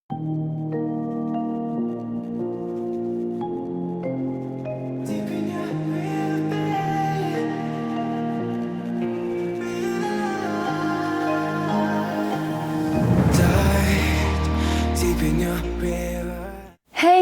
Hey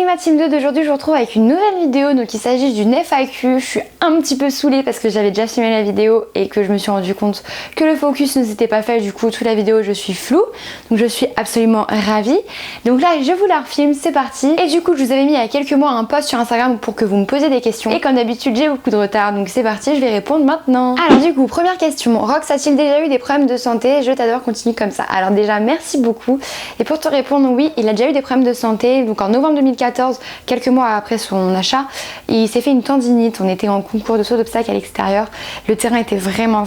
ma team 2 d'aujourd'hui, je vous retrouve avec une nouvelle vidéo. Donc il s'agit d'une FAQ. Je suis un petit peu saoulée parce que j'avais déjà filmé la vidéo et que je me suis rendu compte que le focus ne s'était pas fait. Du coup toute la vidéo je suis floue, donc je suis absolument ravie. Donc là je vous la refilme, c'est parti. Et du coup je vous avais mis il y a quelques mois un post sur Instagram pour que vous me posiez des questions. Et comme d'habitude j'ai beaucoup de retard, donc c'est parti, je vais répondre maintenant. Alors du coup première question, Rox a-t-il déjà eu des problèmes de santé? Je t'adore, continue comme ça. Alors déjà merci beaucoup. Et pour te répondre, oui, il a déjà eu des problèmes de santé. Donc en novembre 2014, quelques mois après son achat, il s'est fait une tendinite. On était en concours de saut d'obstacles à l'extérieur. Le terrain était vraiment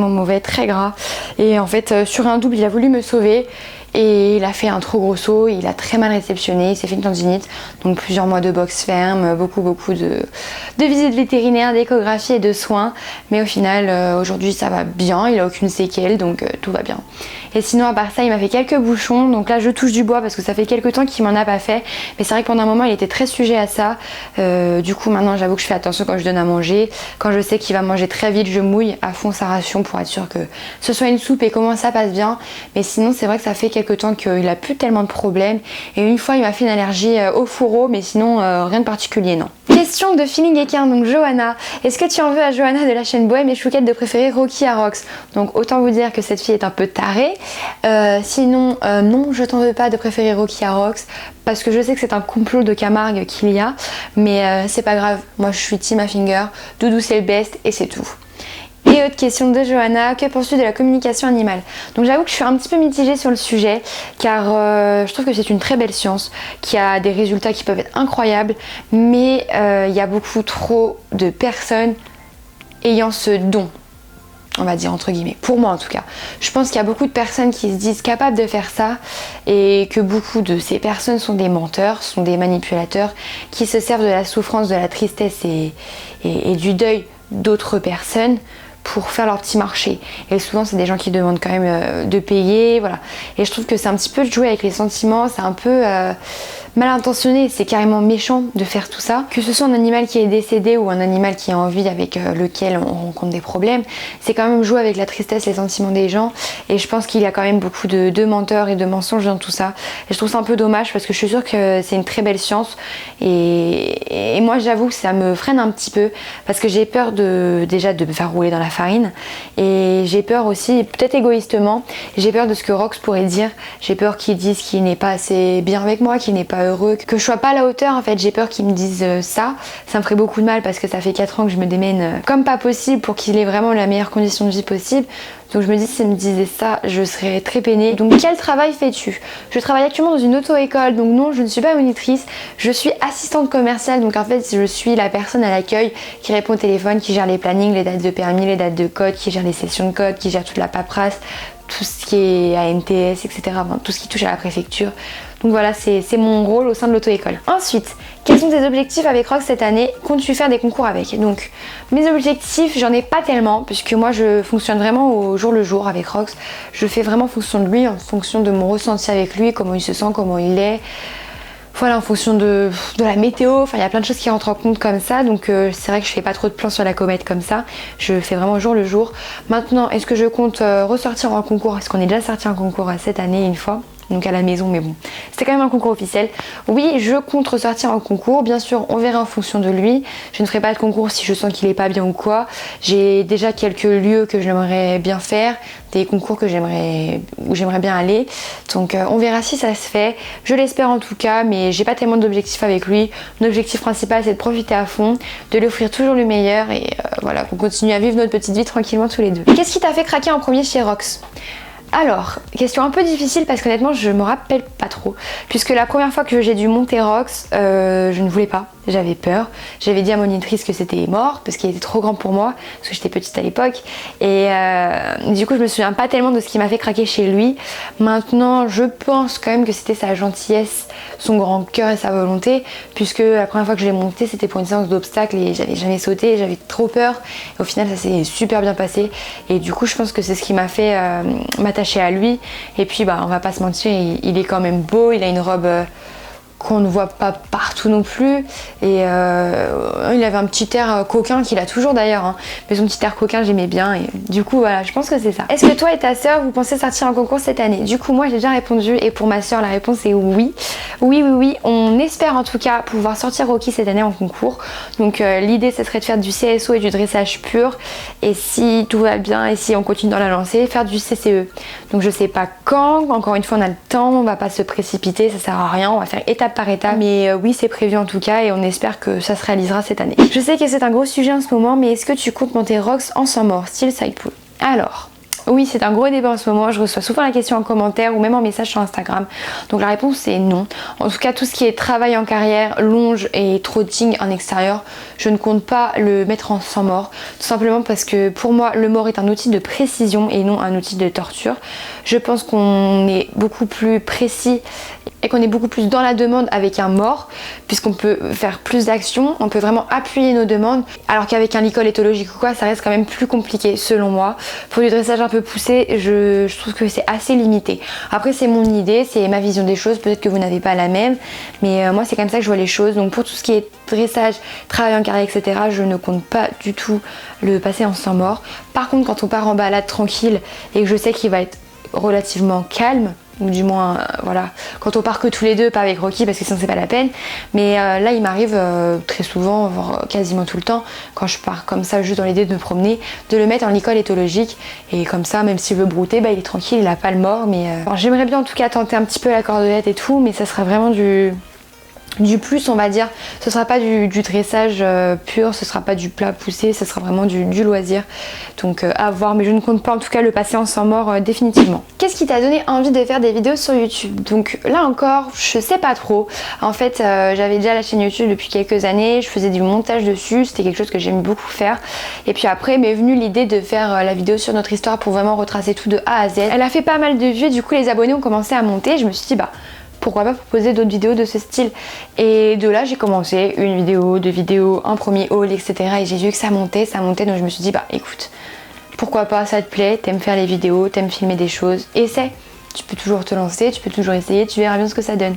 mauvais, très gras. Et en fait, sur un double, il a voulu me sauver. Et il a fait un trop gros saut, il a très mal réceptionné, il s'est fait une tendinite, donc plusieurs mois de boxe ferme, beaucoup de visites vétérinaires, d'échographie et de soins. Mais au final, aujourd'hui ça va bien, il a aucune séquelle, donc tout va bien. Et sinon à part ça, il m'a fait quelques bouchons, donc là je touche du bois parce que ça fait quelques temps qu'il m'en a pas fait. Mais c'est vrai que pendant un moment il était très sujet à ça. Du coup maintenant j'avoue que je fais attention quand je donne à manger. Quand je sais qu'il va manger très vite, je mouille à fond sa ration pour être sûr que ce soit une soupe et comment ça passe bien. Mais sinon c'est vrai que ça fait quelques temps qu'il a plus tellement de problèmes. Et une fois il m'a fait une allergie au fourreau, mais sinon rien de particulier, non. Question de Feeling Équin, donc Johanna. Est-ce que tu en veux à Johanna de la chaîne Bohème et Chouquette de préférer Rocky à Rox? Donc autant vous dire que cette fille est un peu tarée. Sinon non, je t'en veux pas de préférer Rocky à Rox parce que je sais que c'est un complot de Camargue qu'il y a, mais c'est pas grave, moi je suis team Finger, Doudou c'est le best et c'est tout. Et autre question de Johanna, que penses-tu de la communication animale? Donc j'avoue que je suis un petit peu mitigée sur le sujet car je trouve que c'est une très belle science qui a des résultats qui peuvent être incroyables, mais il y a beaucoup trop de personnes ayant ce don, on va dire entre guillemets, pour moi en tout cas. Je pense qu'il y a beaucoup de personnes qui se disent capables de faire ça et que beaucoup de ces personnes sont des menteurs, sont des manipulateurs qui se servent de la souffrance, de la tristesse et du deuil d'autres personnes pour faire leur petit marché. Et souvent c'est des gens qui demandent quand même de payer, voilà. Et je trouve que c'est un petit peu jouer avec les sentiments, c'est un peu mal intentionné, c'est carrément méchant de faire tout ça. Que ce soit un animal qui est décédé ou un animal qui est en vie avec lequel on rencontre des problèmes, c'est quand même jouer avec la tristesse, les sentiments des gens. Et je pense qu'il y a quand même beaucoup de menteurs et de mensonges dans tout ça. Et je trouve ça un peu dommage parce que je suis sûre que c'est une très belle science. Et moi j'avoue que ça me freine un petit peu parce que j'ai peur déjà de me faire rouler dans la farine. Et j'ai peur aussi, peut-être égoïstement, j'ai peur de ce que Rox pourrait dire. J'ai peur qu'il dise qu'il n'est pas assez bien avec moi, qu'il n'est pas heureux, que je sois pas à la hauteur. En fait j'ai peur qu'ils me disent ça me ferait beaucoup de mal parce que ça fait 4 ans que je me démène comme pas possible pour qu'il ait vraiment la meilleure condition de vie possible. Donc je me dis, s'il me disait ça, je serais très peinée. Donc quel travail fais-tu? Je travaille actuellement dans une auto-école, donc non, je ne suis pas monitrice, je suis assistante commerciale. Donc en fait je suis la personne à l'accueil qui répond au téléphone, qui gère les plannings, les dates de permis, les dates de code, qui gère les sessions de code, qui gère toute la paperasse, tout ce qui est ANTS, etc. Enfin, tout ce qui touche à la préfecture. Donc voilà, c'est mon rôle au sein de l'auto-école. Ensuite, quels sont tes objectifs avec Rox cette année? Comptes-tu faire des concours avec? Donc mes objectifs, j'en ai pas tellement puisque moi je fonctionne vraiment au jour le jour avec Rox. Je fais vraiment en fonction de lui, en fonction de mon ressenti avec lui, comment il se sent, comment il est. Voilà, en fonction de la météo, enfin il y a plein de choses qui rentrent en compte comme ça, donc c'est vrai que je fais pas trop de plans sur la comète comme ça, je fais vraiment jour le jour. Maintenant, est-ce que je compte ressortir en concours? Est-ce qu'on est déjà sorti en concours cette année une fois? Donc à la maison, mais bon, c'était quand même un concours officiel. Oui, je compte ressortir en concours, bien sûr on verra en fonction de lui. Je ne ferai pas de concours si je sens qu'il est pas bien ou quoi. J'ai déjà quelques lieux que j'aimerais bien faire, des concours où j'aimerais bien aller. Donc on verra si ça se fait, je l'espère en tout cas, mais j'ai pas tellement d'objectifs avec lui. Mon objectif principal c'est de profiter à fond, de lui offrir toujours le meilleur et voilà, qu'on continue à vivre notre petite vie tranquillement tous les deux. Qu'est-ce qui t'a fait craquer en premier chez Rox? Alors, question un peu difficile parce qu'honnêtement je me rappelle pas trop. Puisque la première fois que j'ai dû monter Rox, je ne voulais pas, j'avais peur. J'avais dit à mon monitrice que c'était mort parce qu'il était trop grand pour moi, parce que j'étais petite à l'époque. Et du coup je me souviens pas tellement de ce qui m'a fait craquer chez lui. Maintenant je pense quand même que c'était sa gentillesse, son grand cœur et sa volonté. Puisque la première fois que je l'ai monté c'était pour une séance d'obstacles et j'avais jamais sauté, j'avais trop peur. Et au final ça s'est super bien passé. Et du coup je pense que c'est ce qui m'a fait m'attacher attaché à lui. Et puis on va pas se mentir, il est quand même beau, il a une robe qu'on ne voit pas partout non plus, et il avait un petit air coquin qu'il a toujours d'ailleurs, hein. Mais son petit air coquin j'aimais bien, et du coup voilà, je pense que c'est ça. Est-ce que toi et ta soeur vous pensez sortir un concours cette année? Du coup moi j'ai déjà répondu, et pour ma soeur la réponse est oui. Oui, on espère en tout cas pouvoir sortir Rocky cette année en concours. Donc l'idée ce serait de faire du CSO et du dressage pur, et si tout va bien et si on continue dans la lancée, faire du CCE. Donc je sais pas quand, encore une fois on a le temps, on va pas se précipiter, ça sert à rien, on va faire étape par étape, mais oui c'est prévu en tout cas, et on espère que ça se réalisera cette année. Je sais que c'est un gros sujet en ce moment, mais est-ce que tu comptes monter Rox en sang mort, style side pool? Alors oui, c'est un gros débat en ce moment, je reçois souvent la question en commentaire ou même en message sur Instagram. Donc la réponse c'est non. En tout cas tout ce qui est travail en carrière, longe et trotting en extérieur, je ne compte pas le mettre en sang mort. Tout simplement parce que pour moi le mort est un outil de précision et non un outil de torture. Je pense qu'on est beaucoup plus précis et qu'on est beaucoup plus dans la demande avec un mort, puisqu'on peut faire plus d'actions, on peut vraiment appuyer nos demandes, alors qu'avec un licol éthologique ou quoi, ça reste quand même plus compliqué selon moi. Pour du dressage un peu poussé, je trouve que c'est assez limité. Après c'est mon idée, c'est ma vision des choses, peut-être que vous n'avez pas la même, mais moi c'est comme ça que je vois les choses. Donc pour tout ce qui est dressage, travail en carrière, etc., je ne compte pas du tout le passer en sang mort. Par contre quand on part en balade tranquille et que je sais qu'il va être relativement calme, ou du moins voilà, quand on part que tous les deux, pas avec Rocky parce que sinon c'est pas la peine, mais là il m'arrive très souvent, voire quasiment tout le temps, quand je pars comme ça juste dans l'idée de me promener, de le mettre en licol éthologique, et comme ça même s'il veut brouter, il est tranquille, il a pas le mort. Mais j'aimerais bien en tout cas tenter un petit peu la cordelette et tout, mais ça sera vraiment du plus on va dire, ce sera pas du dressage pur, ce sera pas du plat poussé, ce sera vraiment du loisir. Donc à voir, mais je ne compte pas en tout cas le passer en sang mort définitivement. Qu'est-ce qui t'a donné envie de faire des vidéos sur YouTube? Donc là encore, je sais pas trop. En fait j'avais déjà la chaîne YouTube depuis quelques années, je faisais du montage dessus, c'était quelque chose que j'aime beaucoup faire. Et puis après m'est venue l'idée de faire la vidéo sur notre histoire pour vraiment retracer tout de A à Z. Elle a fait pas mal de vues, du coup les abonnés ont commencé à monter, je me suis dit pourquoi pas proposer d'autres vidéos de ce style. Et de là j'ai commencé une vidéo, deux vidéos, un premier haul, etc. Et j'ai vu que ça montait, donc je me suis dit écoute, pourquoi pas, ça te plaît, t'aimes faire les vidéos, t'aimes filmer des choses, essaie. Tu peux toujours te lancer, tu peux toujours essayer, tu verras bien ce que ça donne.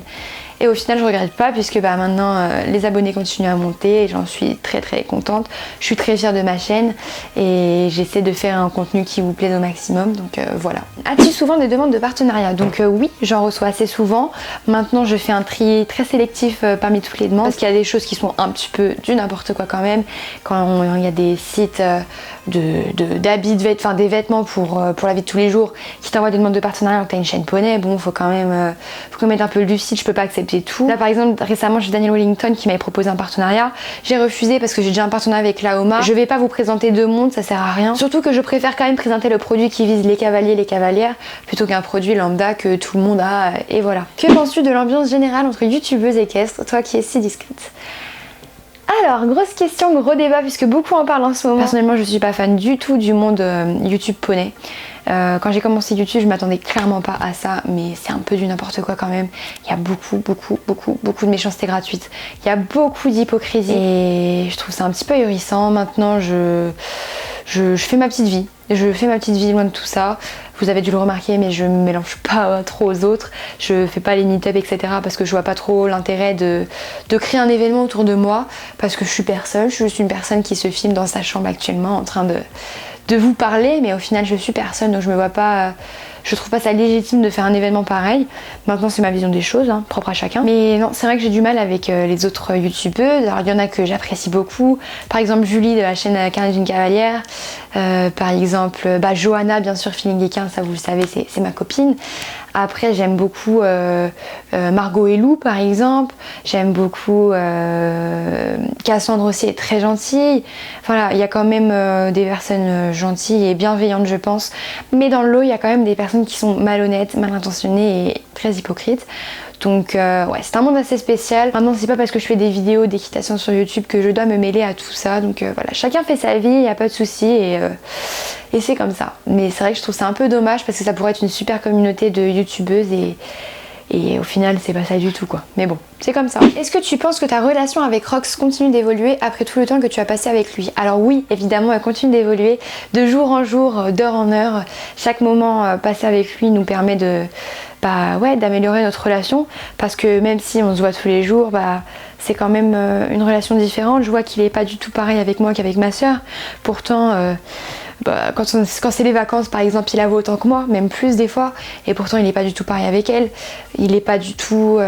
Et au final je regrette pas, puisque maintenant les abonnés continuent à monter et j'en suis très contente. Je suis très fière de ma chaîne et j'essaie de faire un contenu qui vous plaise au maximum, donc voilà. As-tu souvent des demandes de partenariat? Donc oui, j'en reçois assez souvent. Maintenant je fais un tri très sélectif parmi toutes les demandes, parce qu'il y a des choses qui sont un petit peu du n'importe quoi quand même. Quand il y a des sites d'habits, des vêtements pour la vie de tous les jours qui t'envoient des demandes de partenariat, alors que t'as une chaîne poney, bon faut quand même être un peu lucide, je peux pas accepter tout. Là par exemple récemment j'ai Daniel Wellington qui m'avait proposé un partenariat, j'ai refusé parce que j'ai déjà un partenariat avec Laoma. Je vais pas vous présenter deux mondes, ça sert à rien, surtout que je préfère quand même présenter le produit qui vise les cavaliers, les cavalières, plutôt qu'un produit lambda que tout le monde a, et voilà. Que penses-tu de l'ambiance générale entre youtubeuses équestres, toi qui es si discrète? Alors, grosse question, gros débat, puisque beaucoup en parlent en ce moment. Personnellement, je suis pas fan du tout du monde YouTube poney. Quand j'ai commencé YouTube, je m'attendais clairement pas à ça, mais c'est un peu du n'importe quoi quand même. Il y a beaucoup de méchanceté gratuite. Il y a beaucoup d'hypocrisie et je trouve ça un petit peu ahurissant. Maintenant, je fais ma petite vie. Je fais ma petite vie loin de tout ça. Vous avez dû le remarquer, mais je me mélange pas trop aux autres. Je fais pas les meet-up, etc. parce que je vois pas trop l'intérêt de créer un événement autour de moi, parce que je suis personne. Je suis juste une personne qui se filme dans sa chambre actuellement en train de vous parler, mais au final je suis personne, donc je me vois pas, je trouve pas ça légitime de faire un événement pareil. Maintenant c'est ma vision des choses, propre à chacun. Mais non, c'est vrai que j'ai du mal avec les autres youtubeuses. Alors il y en a que j'apprécie beaucoup, par exemple Julie de la chaîne Carnet d'une cavalière, par exemple Johanna bien sûr, Feeling Équin, ça vous le savez, c'est ma copine. Après j'aime beaucoup Margot et Lou par exemple, j'aime beaucoup Cassandre aussi, est très gentille. Voilà, il y a quand même des personnes gentilles et bienveillantes je pense, mais dans le lot il y a quand même des personnes qui sont malhonnêtes, mal intentionnées et très hypocrites. Donc ouais, c'est un monde assez spécial. Maintenant c'est pas parce que je fais des vidéos d'équitation sur YouTube que je dois me mêler à tout ça. Donc voilà, chacun fait sa vie, il n'y a pas de souci et c'est comme ça. Mais c'est vrai que je trouve ça un peu dommage parce que ça pourrait être une super communauté de youtubeuses Et au final c'est pas ça du tout quoi. Mais bon, c'est comme ça. Est-ce que tu penses que ta relation avec Rox continue d'évoluer après tout le temps que tu as passé avec lui? Alors oui, évidemment elle continue d'évoluer de jour en jour, d'heure en heure. Chaque moment passé avec lui nous permet de d'améliorer notre relation, parce que même si on se voit tous les jours, c'est quand même une relation différente. Je vois qu'il est pas du tout pareil avec moi qu'avec ma soeur. Pourtant quand c'est les vacances par exemple, il a vaut autant que moi, même plus des fois, et pourtant il est pas du tout pareil avec elle. Il est pas du tout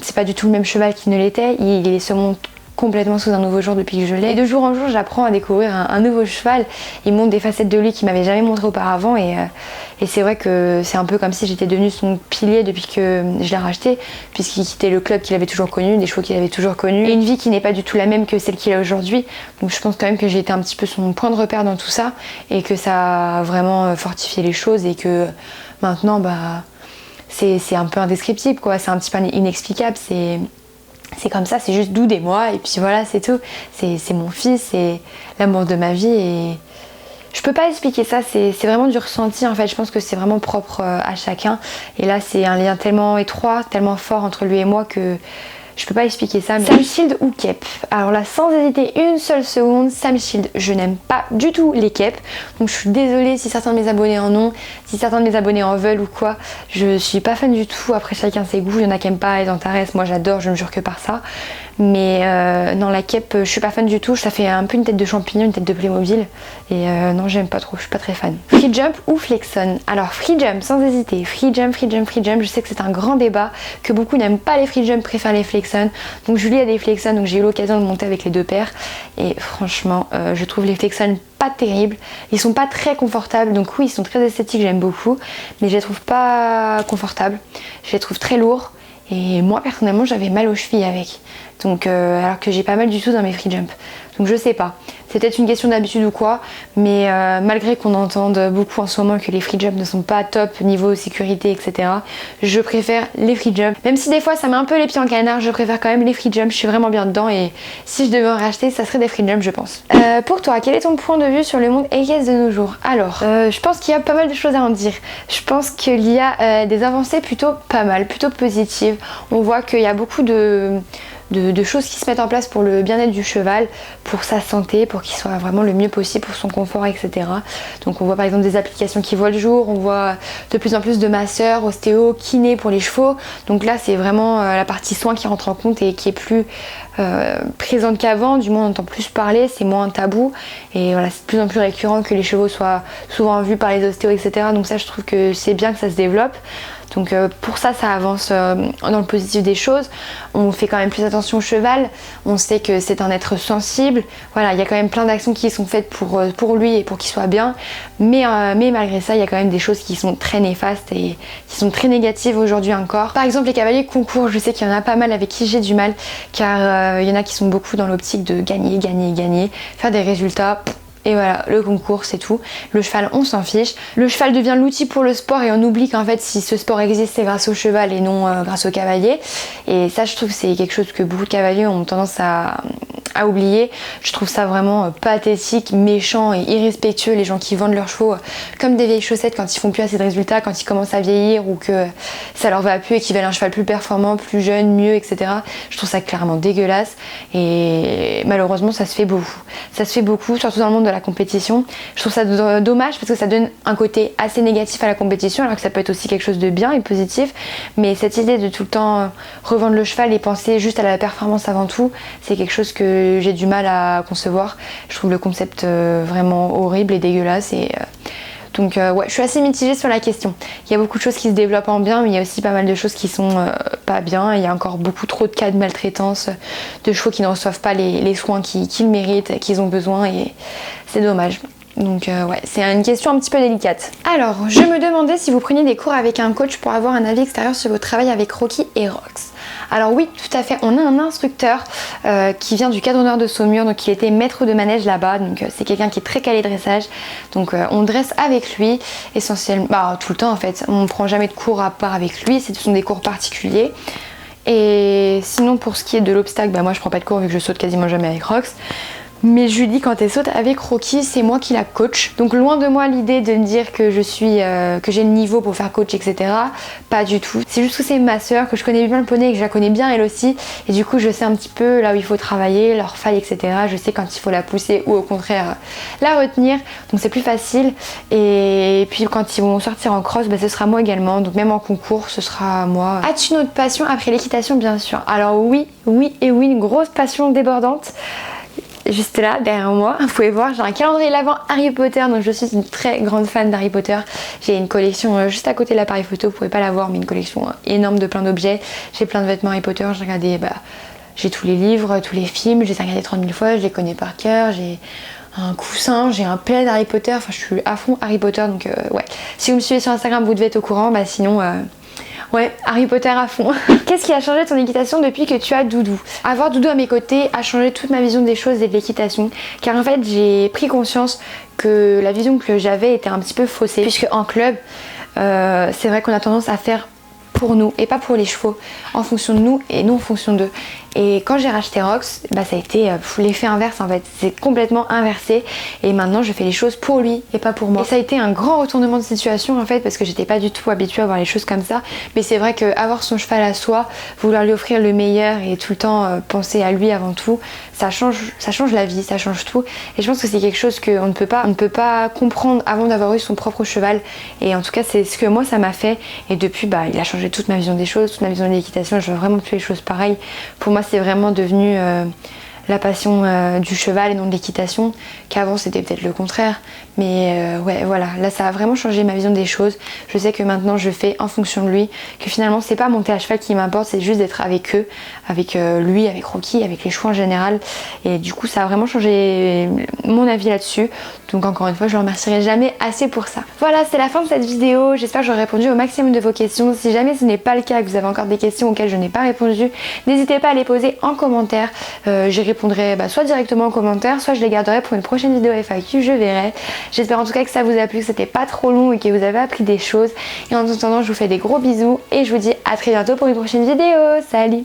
c'est pas du tout le même cheval qu'il ne l'était. Il se monte complètement sous un nouveau jour depuis que je l'ai. Et de jour en jour j'apprends à découvrir un nouveau cheval. Il montre des facettes de lui qu'il m'avait jamais montré auparavant, et c'est vrai que c'est un peu comme si j'étais devenue son pilier depuis que je l'ai racheté, puisqu'il quittait le club qu'il avait toujours connu, des chevaux qu'il avait toujours connus, et une vie qui n'est pas du tout la même que celle qu'il a aujourd'hui. Donc je pense quand même que j'ai été un petit peu son point de repère dans tout ça, et que ça a vraiment fortifié les choses, et que maintenant c'est un peu indescriptible quoi, c'est un petit peu inexplicable, c'est comme ça, c'est juste Doud et moi, et puis voilà, c'est tout. C'est mon fils, c'est l'amour de ma vie, et je peux pas expliquer ça, c'est vraiment du ressenti en fait. Je pense que c'est vraiment propre à chacun, et là c'est un lien tellement étroit, tellement fort entre lui et moi que je peux pas expliquer ça. Mais Sam Shield ou Kep? Alors là, sans hésiter une seule seconde, Sam Shield. Je n'aime pas du tout les Kep, donc je suis désolée si certains de mes abonnés en ont, si certains de mes abonnés en veulent ou quoi. Je suis pas fan du tout. Après chacun ses goûts, il y en a qui aiment pas les Antares, moi j'adore, je ne jure que par ça. Mais non, la Kep, je suis pas fan du tout. Ça fait un peu une tête de champignon, une tête de Playmobil, et non, j'aime pas trop, je suis pas très fan. Free Jump ou Flexon? Alors Free Jump, sans hésiter. Free Jump, Free Jump, Free Jump. Je sais que c'est un grand débat, que beaucoup n'aiment pas les Free Jump, préfèrent les Flexon. Donc Julie a des Flexon, donc j'ai eu l'occasion de monter avec les deux paires, et franchement je trouve les Flexon pas terribles. Ils sont pas très confortables, donc oui ils sont très esthétiques, j'aime beaucoup, mais je les trouve pas confortables, je les trouve très lourds, et moi personnellement j'avais mal aux chevilles avec, donc alors que j'ai pas mal du tout dans mes Free Jump. Donc je sais pas, c'est peut-être une question d'habitude ou quoi, mais malgré qu'on entende beaucoup en ce moment que les free jump ne sont pas top niveau sécurité, etc., je préfère les free jump. Même si des fois ça met un peu les pieds en canard, je préfère quand même les free jump, je suis vraiment bien dedans, et si je devais en racheter, ça serait des free jump je pense. Pour toi, quel est ton point de vue sur le monde équestre de nos jours? Alors, je pense qu'il y a pas mal de choses à en dire. Je pense qu'il y a des avancées plutôt pas mal, plutôt positives. On voit qu'il y a beaucoup de choses qui se mettent en place pour le bien-être du cheval, pour sa santé, pour qu'il soit vraiment le mieux possible, pour son confort, etc. Donc on voit par exemple des applications qui voient le jour, on voit de plus en plus de masseurs, ostéo, kiné pour les chevaux. Donc là c'est vraiment la partie soins qui rentre en compte et qui est plus présente qu'avant, du moins on entend plus parler, c'est moins tabou, et voilà, c'est de plus en plus récurrent que les chevaux soient souvent vus par les ostéos, etc. Donc ça je trouve que c'est bien que ça se développe. Donc pour ça, ça avance dans le positif des choses. On fait quand même plus attention au cheval, on sait que c'est un être sensible. Voilà, il y a quand même plein d'actions qui sont faites pour lui et pour qu'il soit bien. Mais malgré ça, il y a quand même des choses qui sont très néfastes et qui sont très négatives aujourd'hui encore. Par exemple, les cavaliers concours, je sais qu'il y en a pas mal avec qui j'ai du mal, car il y en a qui sont beaucoup dans l'optique de gagner, gagner, gagner, faire des résultats. Et voilà, le concours c'est tout. Le cheval on s'en fiche. Le cheval devient l'outil pour le sport, et on oublie qu'en fait si ce sport existe c'est grâce au cheval et non grâce au cavalier. Et ça je trouve que c'est quelque chose que beaucoup de cavaliers ont tendance à oublier. Je trouve ça vraiment pathétique, méchant et irrespectueux, les gens qui vendent leurs chevaux comme des vieilles chaussettes quand ils font plus assez de résultats, quand ils commencent à vieillir ou que ça leur va plus et qu'ils veulent un cheval plus performant, plus jeune, mieux, etc. Je trouve ça clairement dégueulasse, et malheureusement ça se fait beaucoup. Ça se fait beaucoup, surtout dans le monde de la compétition. Je trouve ça dommage parce que ça donne un côté assez négatif à la compétition, alors que ça peut être aussi quelque chose de bien et positif. Mais cette idée de tout le temps revendre le cheval et penser juste à la performance avant tout, c'est quelque chose que j'ai du mal à concevoir. Je trouve le concept vraiment horrible et dégueulasse, et donc ouais, je suis assez mitigée sur la question. Il y a beaucoup de choses qui se développent en bien, mais il y a aussi pas mal de choses qui sont pas bien. Il y a encore beaucoup trop de cas de maltraitance, de chevaux qui ne reçoivent pas les soins qu'ils méritent, qu'ils ont besoin, et c'est dommage. Donc ouais, c'est une question un petit peu délicate. Alors, je me demandais si vous preniez des cours avec un coach pour avoir un avis extérieur sur votre travail avec Rocky et Rox. Alors oui, tout à fait, on a un instructeur qui vient du Cadre d'honneur de Saumur, donc il était maître de manège là-bas, donc c'est quelqu'un qui est très calé dressage, donc on dresse avec lui essentiellement, tout le temps en fait, on ne prend jamais de cours à part avec lui, ce sont des cours particuliers. Et sinon pour ce qui est de l'obstacle, moi je prends pas de cours vu que je saute quasiment jamais avec Rox. Mais Julie, quand elle saute avec Rocky, c'est moi qui la coach. Donc loin de moi l'idée de me dire que je suis, que j'ai le niveau pour faire coach, etc. Pas du tout. C'est juste que c'est ma soeur, que je connais bien le poney et que je la connais bien elle aussi. Et du coup, je sais un petit peu là où il faut travailler, leurs failles, etc. Je sais quand il faut la pousser ou au contraire la retenir. Donc c'est plus facile. Et puis quand ils vont sortir en cross, ce sera moi également. Donc même en concours, ce sera moi. As-tu une autre passion après l'équitation? Bien sûr. Alors oui, une grosse passion débordante. Juste là, derrière moi, vous pouvez voir, j'ai un calendrier l'avant Harry Potter, donc je suis une très grande fan d'Harry Potter. J'ai une collection juste à côté de l'appareil photo, vous pouvez pas la voir, mais une collection énorme de plein d'objets. J'ai plein de vêtements Harry Potter, j'ai regardé, j'ai tous les livres, tous les films, je les ai regardés 30 000 fois, je les connais par cœur, j'ai un coussin, j'ai un plaid Harry Potter, enfin je suis à fond Harry Potter, donc ouais. Si vous me suivez sur Instagram, vous devez être au courant, sinon... Ouais, Harry Potter à fond. Qu'est-ce qui a changé ton équitation depuis que tu as Doudou? Avoir Doudou à mes côtés a changé toute ma vision des choses et de l'équitation. Car en fait, j'ai pris conscience que la vision que j'avais était un petit peu faussée. Puisque en club, c'est vrai qu'on a tendance à faire pour nous et pas pour les chevaux, en fonction de nous et non en fonction d'eux. Et quand j'ai racheté Rox, ça a été l'effet inverse en fait, c'est complètement inversé et maintenant je fais les choses pour lui et pas pour moi. Et ça a été un grand retournement de situation en fait parce que j'étais pas du tout habituée à voir les choses comme ça, mais c'est vrai qu'avoir son cheval à soi, vouloir lui offrir le meilleur et tout le temps penser à lui avant tout, ça change la vie, ça change tout et je pense que c'est quelque chose qu'on ne peut pas comprendre avant d'avoir eu son propre cheval et en tout cas c'est ce que moi ça m'a fait et depuis il a changé toute ma vision des choses, toute ma vision de l'équitation, je veux vraiment plus les choses pareilles. Pour moi c'est vraiment devenu la passion du cheval et non de l'équitation, qu'avant c'était peut-être le contraire, mais ouais voilà, là ça a vraiment changé ma vision des choses. Je sais que maintenant je fais en fonction de lui, que finalement c'est pas monter à cheval qui m'importe, c'est juste d'être avec eux, avec lui, avec Rocky, avec les chevaux en général, et du coup ça a vraiment changé mon avis là-dessus, donc encore une fois je ne remercierai jamais assez pour ça. Voilà, c'est la fin de cette vidéo, j'espère que j'aurai répondu au maximum de vos questions. Si jamais ce n'est pas le cas, que vous avez encore des questions auxquelles je n'ai pas répondu, n'hésitez pas à les poser en commentaire, j'y répondrai soit directement en commentaire, soit je les garderai pour une prochaine vidéo FAQ, je verrai. J'espère en tout cas que ça vous a plu, que c'était pas trop long et que vous avez appris des choses. Et en attendant, je vous fais des gros bisous et je vous dis à très bientôt pour une prochaine vidéo. Salut!